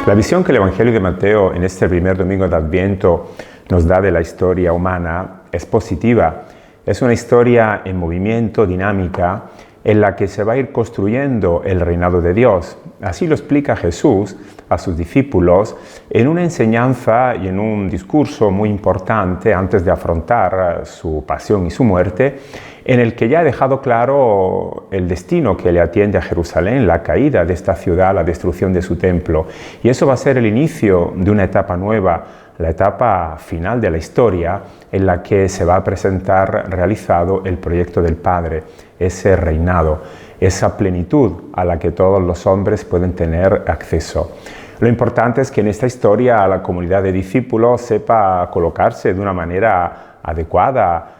La visión que el Evangelio de Mateo en este primer domingo de Adviento nos da de la historia humana es positiva. Es una historia en movimiento, dinámica, en la que se va a ir construyendo el reinado de Dios. Así lo explica Jesús a sus discípulos en una enseñanza y en un discurso muy importante antes de afrontar su pasión y su muerte, en el que ya ha dejado claro el destino que le atiende a Jerusalén, la caída de esta ciudad, la destrucción de su templo. Y eso va a ser el inicio de una etapa nueva, la etapa final de la historia, en la que se va a presentar realizado el proyecto del Padre, ese reinado, esa plenitud a la que todos los hombres pueden tener acceso. Lo importante es que en esta historia la comunidad de discípulos sepa colocarse de una manera adecuada,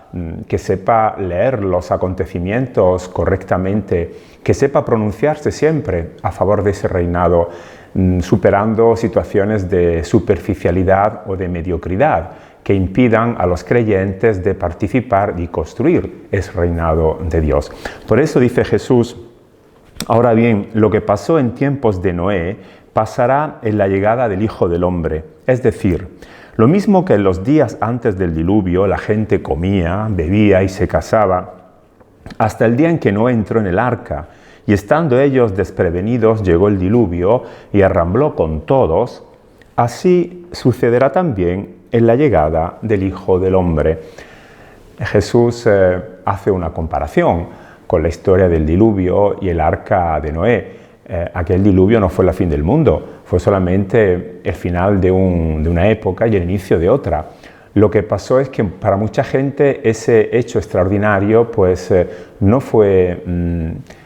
que sepa leer los acontecimientos correctamente, que sepa pronunciarse siempre a favor de ese reinado, superando situaciones de superficialidad o de mediocridad que impidan a los creyentes de participar y construir ese reinado de Dios. Por eso dice Jesús: ahora bien, lo que pasó en tiempos de Noé pasará en la llegada del Hijo del Hombre. Es decir, lo mismo que en los días antes del diluvio la gente comía, bebía y se casaba, hasta el día en que Noé entró en el arca, y estando ellos desprevenidos llegó el diluvio y arrambló con todos, así sucederá también en la llegada del Hijo del Hombre. Jesús hace una comparación con la historia del diluvio y el arca de Noé. Aquel diluvio no fue el fin del mundo, fue solamente el final de una época y el inicio de otra. Lo que pasó es que para mucha gente ese hecho extraordinario no fue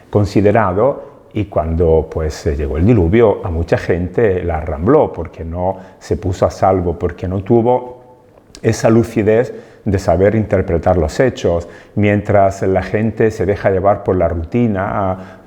considerado, y cuando llegó el diluvio a mucha gente la arrambló porque no se puso a salvo, porque no tuvo esa lucidez de saber interpretar los hechos. Mientras la gente se deja llevar por la rutina,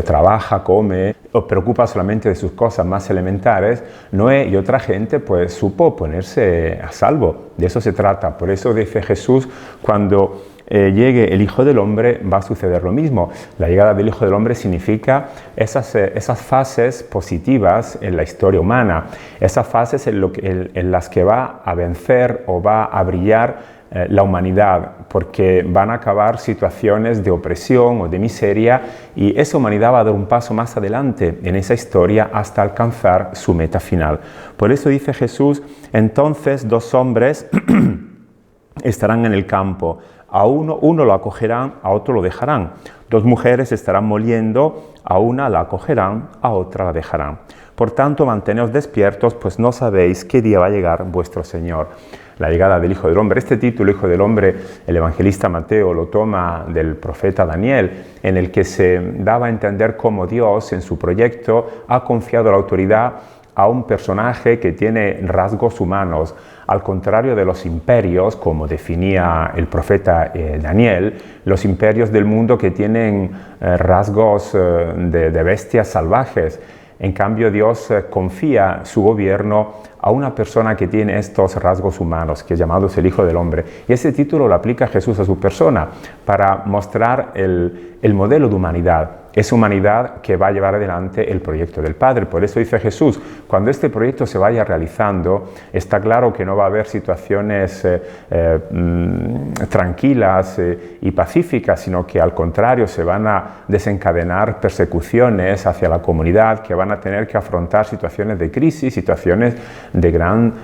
trabaja, come, o preocupa solamente de sus cosas más elementares, Noé y otra gente supo ponerse a salvo. De eso se trata. Por eso dice Jesús, cuando llegue el Hijo del Hombre va a suceder lo mismo. La llegada del Hijo del Hombre significa esas fases positivas en la historia humana, esas fases en las que va a vencer o va a brillar la humanidad, porque van a acabar situaciones de opresión o de miseria, y esa humanidad va a dar un paso más adelante en esa historia hasta alcanzar su meta final. Por eso dice Jesús: entonces dos hombres estarán en el campo, a uno lo acogerán, a otro lo dejarán. Dos mujeres estarán moliendo, a una la acogerán, a otra la dejarán. Por tanto, manteneos despiertos, pues no sabéis qué día va a llegar vuestro Señor. La llegada del Hijo del Hombre. Este título, Hijo del Hombre, el evangelista Mateo lo toma del profeta Daniel, en el que se daba a entender cómo Dios, en su proyecto, ha confiado la autoridad a un personaje que tiene rasgos humanos. Al contrario de los imperios, como definía el profeta Daniel, los imperios del mundo que tienen rasgos de bestias salvajes. En cambio, Dios confía su gobierno a una persona que tiene estos rasgos humanos, que es llamado el Hijo del Hombre. Y ese título lo aplica Jesús a su persona para mostrar el modelo de humanidad. Es humanidad que va a llevar adelante el proyecto del Padre. Por eso dice Jesús: cuando este proyecto se vaya realizando, está claro que no va a haber situaciones tranquilas y pacíficas, sino que al contrario se van a desencadenar persecuciones hacia la comunidad, que van a tener que afrontar situaciones de crisis, situaciones de gran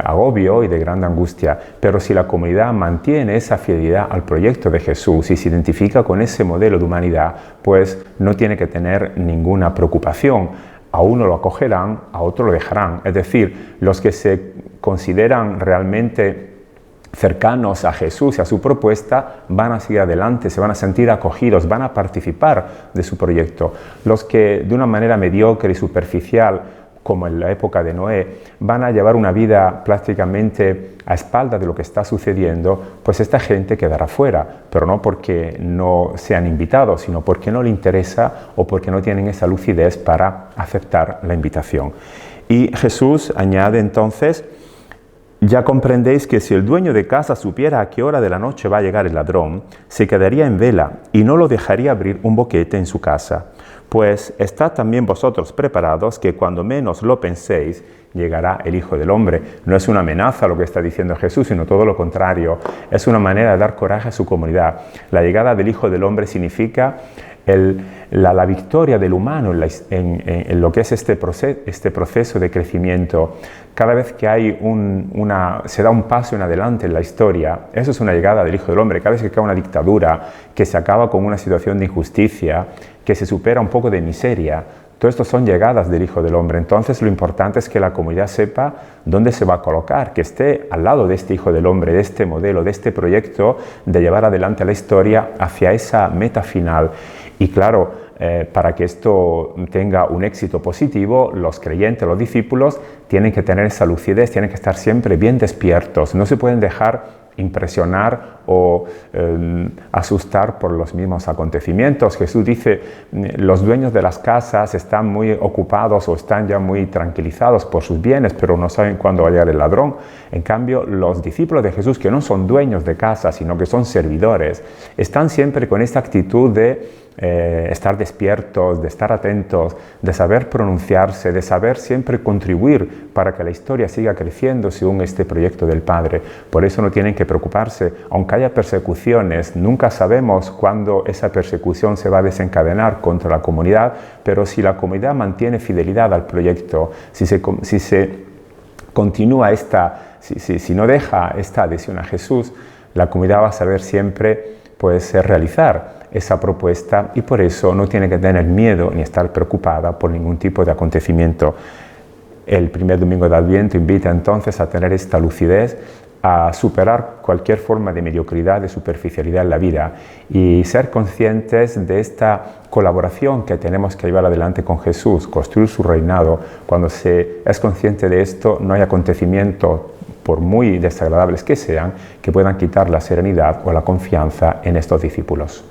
agobio y de gran angustia. Pero si la comunidad mantiene esa fidelidad al proyecto de Jesús y se identifica con ese modelo de humanidad, no tiene que tener ninguna preocupación. A uno lo acogerán, a otro lo dejarán. Es decir, los que se consideran realmente cercanos a Jesús y a su propuesta van a seguir adelante, se van a sentir acogidos, van a participar de su proyecto. Los que de una manera mediocre y superficial, como en la época de Noé, van a llevar una vida prácticamente a espaldas de lo que está sucediendo, esta gente quedará fuera, pero no porque no sean invitados, sino porque no le interesa o porque no tienen esa lucidez para aceptar la invitación. Y Jesús añade entonces: ya comprendéis que si el dueño de casa supiera a qué hora de la noche va a llegar el ladrón, se quedaría en vela y no lo dejaría abrir un boquete en su casa. pues estad también vosotros preparados, que cuando menos lo penséis, llegará el Hijo del Hombre. No es una amenaza lo que está diciendo Jesús, sino todo lo contrario. Es una manera de dar coraje a su comunidad. La llegada del Hijo del Hombre significa la victoria del humano en lo que es este proceso de crecimiento. Cada vez que hay se da un paso en adelante en la historia, eso es una llegada del Hijo del Hombre. Cada vez que cae una dictadura, que se acaba con una situación de injusticia, que se supera un poco de miseria, todo esto son llegadas del Hijo del Hombre. Entonces lo importante es que la comunidad sepa dónde se va a colocar, que esté al lado de este Hijo del Hombre, de este modelo, de este proyecto de llevar adelante la historia hacia esa meta final. Y claro, para que esto tenga un éxito positivo, los creyentes, los discípulos, tienen que tener esa lucidez, tienen que estar siempre bien despiertos, no se pueden dejar impresionar o asustar por los mismos acontecimientos. Jesús dice, los dueños de las casas están muy ocupados o están ya muy tranquilizados por sus bienes, pero no saben cuándo va a llegar el ladrón. En cambio, los discípulos de Jesús, que no son dueños de casa, sino que son servidores, están siempre con esta actitud de estar despiertos, de estar atentos, de saber pronunciarse, de saber siempre contribuir para que la historia siga creciendo según este proyecto del Padre. Por eso no tienen que preocuparse, aunque haya persecuciones, nunca sabemos cuándo esa persecución se va a desencadenar contra la comunidad, pero si la comunidad mantiene fidelidad al proyecto, si no deja esta adhesión a Jesús, la comunidad va a saber siempre realizar esa propuesta y por eso no tiene que tener miedo ni estar preocupada por ningún tipo de acontecimiento. El primer domingo de Adviento invita entonces a tener esta lucidez, a superar cualquier forma de mediocridad, de superficialidad en la vida y ser conscientes de esta colaboración que tenemos que llevar adelante con Jesús, construir su reinado. Cuando se es consciente de esto, no hay acontecimiento, por muy desagradables que sean, que puedan quitar la serenidad o la confianza en estos discípulos.